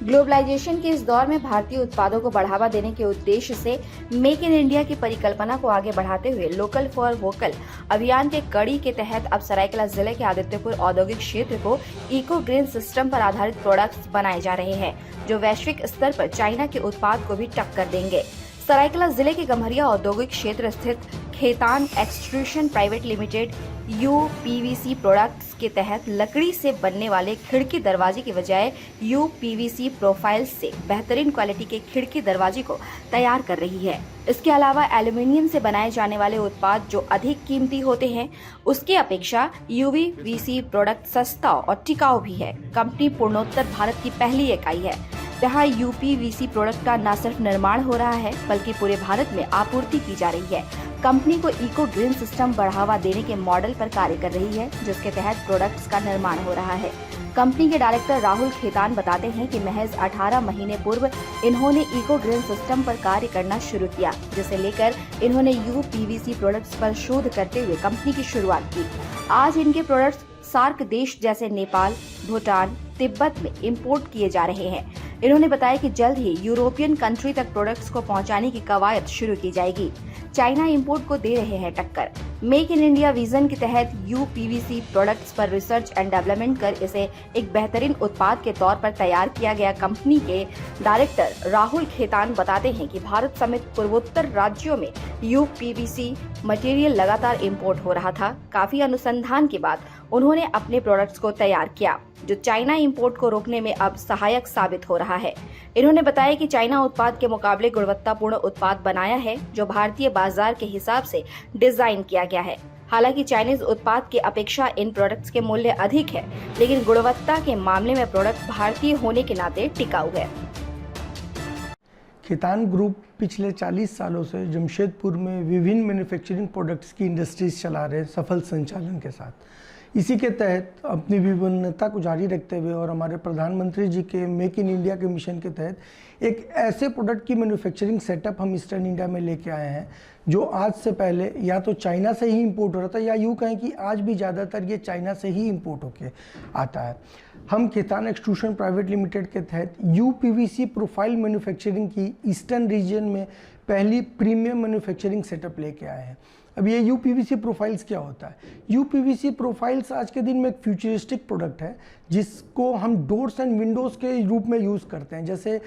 Globalisation के इस दौर में भारतीय उत्पादों को बढ़ावा देने के उद्देश्य से मेक इन इंडिया की परिकल्पना को आगे बढ़ाते हुए लोकल फॉर वोकल अभियान के कड़ी के तहत अब सरायकेला जिले के आदित्यपुर औद्योगिक क्षेत्र को इको ग्रीन सिस्टम पर आधारित प्रोडक्ट्स बनाए जा रहे हैं, जो वैश्विक स्तर पर चाइना के उत्पाद को भी टक्कर देंगे। सरायकेला जिले के गम्हरिया औद्योगिक क्षेत्र स्थित Khetan extrusion private limited UPVC products के तहत लकड़ी से बनने वाले खिड़की दरवाजे के बजाय यूपीवीसी प्रोफाइल से बेहतरीन क्वालिटी के खिड़की दरवाजे को तैयार कर रही है। इसके अलावा एल्यूमिनियम से बनाए जाने वाले उत्पाद जो अधिक कीमती होते हैं, उसके अपेक्षा यूपीवीसी प्रोडक्ट सस्ता और टिकाऊ भी है। कंपनी पूर्णोत्तर भारत की पहली इकाई है जहां यूपीवीसी प्रोडक्ट का न सिर्फ निर्माण हो रहा है बल्कि पूरे भारत में आपूर्ति की जा रही है। कंपनी को इको ग्रीन सिस्टम बढ़ावा देने के मॉडल पर कार्य कर रही है, जिसके तहत प्रोडक्ट्स का निर्माण हो रहा है। कंपनी के डायरेक्टर राहुल खेतान बताते हैं कि महज 18 महीने पूर्व इन्होंने इको ग्रीन सिस्टम पर कार्य करना शुरू किया, जिसे लेकर इन्होंने यूपीवीसी प्रोडक्ट्स पर शोध करते हुए कंपनी की शुरुआत की। आज इनके प्रोडक्ट्स सार्क देश जैसे नेपाल, भूटान, तिब्बत में इंपोर्ट किए जा रहे हैं। इन्होंने बताया कि जल्द ही यूरोपियन कंट्री तक प्रोडक्ट्स को पहुंचाने की कवायद शुरू की जाएगी। चाइना इंपोर्ट को दे रहे हैं टक्कर। मेक इन इंडिया विजन के तहत यूपीवीसी प्रोडक्ट्स पर रिसर्च एंड डेवलपमेंट कर इसे एक बेहतरीन उत्पाद के तौर पर तैयार किया गया। कंपनी के डायरेक्टर राहुल खेतान बताते हैं कि भारत समेत पूर्वोत्तर राज्यों में यूपीवीसी मटेरियल लगातार इंपोर्ट हो रहा था। काफी अनुसंधान के बाद उन्होंने अपने प्रोडक्ट्स को तैयार किया, जो चाइना इंपोर्ट को रोकने में अब सहायक साबित हो रहा है। इन्होंने बताया कि चाइना उत्पाद के मुकाबले गुणवत्तापूर्ण उत्पाद बनाया है, जो भारतीय बाजार के हिसाब से डिजाइन किया गया है। हालांकि चाइनीज उत्पाद की अपेक्षा इन प्रोडक्ट्स के मूल्य अधिक है, लेकिन गुणवत्ता के मामले में प्रोडक्ट भारतीय होने के नाते टिकाऊ है। खेतान ग्रुप पिछले 40 सालों से जमशेदपुर में विभिन्न मैन्युफैक्चरिंग प्रोडक्ट्स की इंडस्ट्रीज चला रहे हैं सफल संचालन के साथ। इसी के तहत अपनी विभिन्नता को जारी रखते हुए और हमारे प्रधानमंत्री जी के मेक इन इंडिया के मिशन के तहत एक ऐसे प्रोडक्ट की मैन्युफैक्चरिंग सेटअप हम ईस्टर्न इंडिया में लेके आए हैं, जो आज से पहले या तो चाइना से ही इंपोर्ट हो रहा था, या यूँ कहें कि आज भी ज़्यादातर ये चाइना से ही इंपोर्ट होके आता है। हम खेतान एक्सट्रूशन प्राइवेट लिमिटेड के तहत यूपीवीसी प्रोफाइल मैन्युफैक्चरिंग की ईस्टर्न रीजन में पहली प्रीमियम मैन्युफैक्चरिंग सेटअप लेके आए हैं। अब ये यूपीवीसी प्रोफाइल्स क्या होता है? यूपीवीसी प्रोफाइल्स आज के दिन में एक फ्यूचरिस्टिक प्रोडक्ट है, जिसको हम डोर्स एंड विंडोज़ के रूप में यूज़ करते हैं। जैसे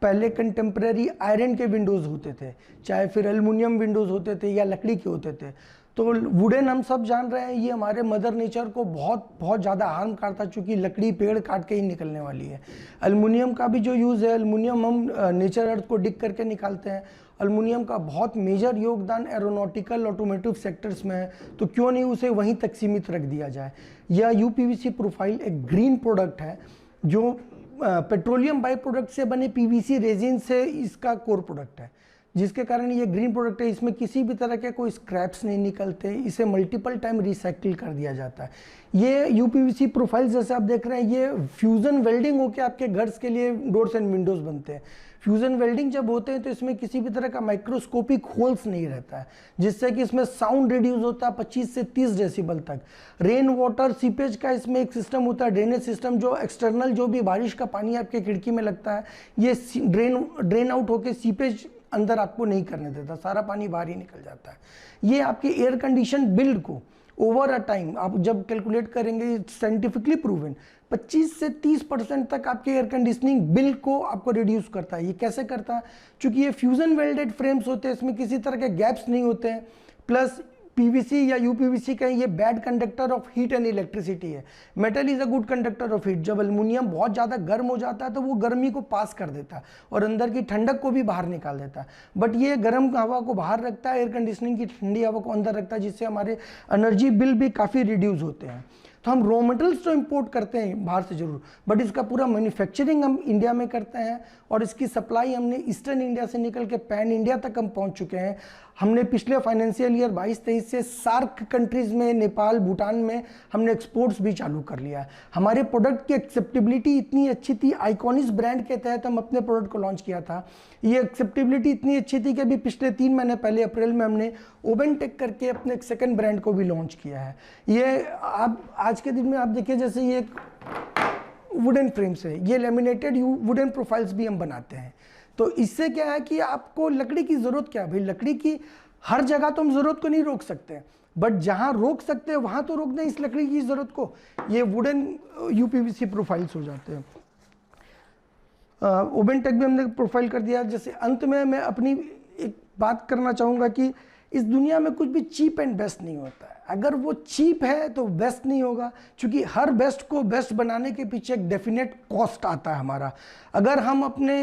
पहले कंटेम्प्रेरी आयरन के विंडोज़ होते थे, चाहे फिर एल्युमिनियम विंडोज़ होते थे या लकड़ी के होते थे, तो वुडन हम सब जान रहे हैं ये हमारे मदर नेचर को बहुत ज़्यादा हार्म करता, चूँकि लकड़ी पेड़ काट के ही निकलने वाली है। एल्युमिनियम का भी जो यूज़ है, एल्युमिनियम हम नेचर अर्थ को डिग करके निकालते हैं। एल्युमिनियम का बहुत मेजर योगदान एरोनॉटिकल ऑटोमोटिव सेक्टर्स में है, तो क्यों नहीं उसे वहीं तक सीमित रख दिया जाए। यह यूपीवीसी प्रोफाइल एक ग्रीन प्रोडक्ट है, जो पेट्रोलियम बाई प्रोडक्ट से बने पीवीसी रेजिन से इसका कोर प्रोडक्ट है, जिसके कारण ये ग्रीन प्रोडक्ट है। इसमें किसी भी तरह के कोई स्क्रैप्स नहीं निकलते, इसे मल्टीपल टाइम रिसाइकिल कर दिया जाता है। ये यूपीवीसी प्रोफाइल जैसे आप देख रहे हैं, ये फ्यूज़न वेल्डिंग होकर आपके घर्स के लिए डोर्स एंड विंडोज़ बनते हैं। फ्यूज़न वेल्डिंग जब होते हैं तो इसमें किसी भी तरह का माइक्रोस्कोपिक होल्स नहीं रहता है, जिससे कि इसमें साउंड रिड्यूस होता है 25 से 30 डेसिबल तक। रेन वाटर सीपेज का इसमें एक सिस्टम होता है, ड्रेनेज सिस्टम, जो एक्सटर्नल जो भी बारिश का पानी आपके खिड़की में लगता है, ये ड्रेन आउट होकर सीपेज अंदर आपको नहीं करने देता, सारा पानी बाहर ही निकल जाता है। ये आपके एयर कंडीशन बिल्ड को ओवर अ टाइम आप जब कैलकुलेट करेंगे, साइंटिफिकली प्रूवन 25 से 30% तक आपके एयर कंडीशनिंग बिल को आपको रिड्यूस करता है। ये कैसे करता है? क्योंकि ये फ्यूजन वेल्डेड फ्रेम्स होते हैं, इसमें किसी तरह के गैप्स नहीं होते हैं, प्लस पीवीसी या यूपीवीसी का ये bad conductor of heat and electricity है। Metal is a good conductor of heat. जब एल्युमिनियम बहुत ज़्यादा गर्म हो जाता है तो वो गर्मी को पास कर देता है और अंदर की ठंडक को भी बाहर निकाल देता है, बट ये गर्म हवा को बाहर रखता है, एयर कंडीशनिंग की ठंडी हवा को अंदर रखता है, जिससे हमारे एनर्जी बिल भी काफ़ी रिड्यूस होते हैं। तो हम रॉ मटेरियल्स तो इंपोर्ट करते हैं बाहर से जरूर, बट इसका पूरा मैन्युफैक्चरिंग हम इंडिया में करते हैं और इसकी सप्लाई हमने ईस्टर्न इंडिया से निकल के पैन इंडिया तक हम पहुंच चुके हैं। हमने पिछले फाइनेंशियल ईयर 22-23 से सार्क कंट्रीज़ में, नेपाल, भूटान में हमने एक्सपोर्ट्स भी चालू कर लिया है। हमारे प्रोडक्ट की एक्सेप्टेबिलिटी इतनी अच्छी थी, आइकॉनिस ब्रांड के तहत हम अपने प्रोडक्ट को लॉन्च किया था। ये एक्सेप्टेबिलिटी इतनी अच्छी थी कि अभी पिछले 3 महीने पहले अप्रैल में हमने ओवेनटेक करके अपने एक सेकंड ब्रांड को भी लॉन्च किया है। ये आप आज के दिन में आप देखिए, जैसे ये वुडन फ्रेम से, ये लेमिनेटेड वुडन प्रोफाइल्स भी हम बनाते हैं। तो इससे क्या है कि आपको लकड़ी की ज़रूरत क्या है भाई, लकड़ी की हर जगह तो हम ज़रूरत को नहीं रोक सकते, बट जहाँ रोक सकते हैं वहाँ तो रोक दें इस लकड़ी की ज़रूरत को। ये वुडन यूपीवीसी प्रोफाइल्स हो जाते हैं। ओबेंटेक भी हमने प्रोफाइल कर दिया। जैसे अंत में मैं अपनी एक बात करना चाहूँगा कि इस दुनिया में कुछ भी चीप एंड बेस्ट नहीं होता है। अगर वो चीप है तो बेस्ट नहीं होगा, क्योंकि हर बेस्ट को बेस्ट बनाने के पीछे एक डेफिनेट कॉस्ट आता है हमारा। अगर हम अपने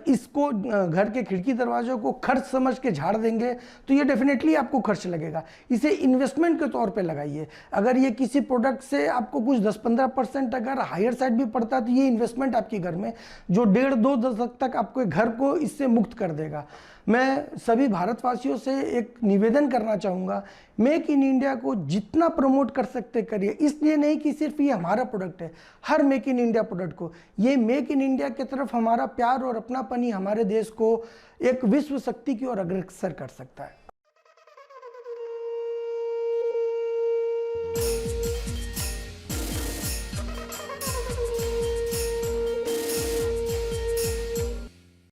इसको घर के खिड़की दरवाजों को खर्च समझ के झाड़ देंगे तो ये डेफिनेटली आपको खर्च लगेगा। इसे इन्वेस्टमेंट के तौर पे लगाइए। अगर ये किसी प्रोडक्ट से आपको कुछ 10-15% अगर हायर साइड भी पड़ता है तो ये इन्वेस्टमेंट आपके घर में जो 1.5-2 दशक तक आपके घर को इससे मुक्त कर देगा। मैं सभी भारतवासियों से एक निवेदन करना चाहूँगा, मेक इन इंडिया को जितना प्रमोट कर सकते करिए। इसलिए नहीं कि सिर्फ ये हमारा प्रोडक्ट है, हर मेक इन इंडिया प्रोडक्ट को, ये मेक इन इंडिया की तरफ हमारा प्यार और अपनापन ही हमारे देश को एक विश्व शक्ति की ओर अग्रसर कर सकता है।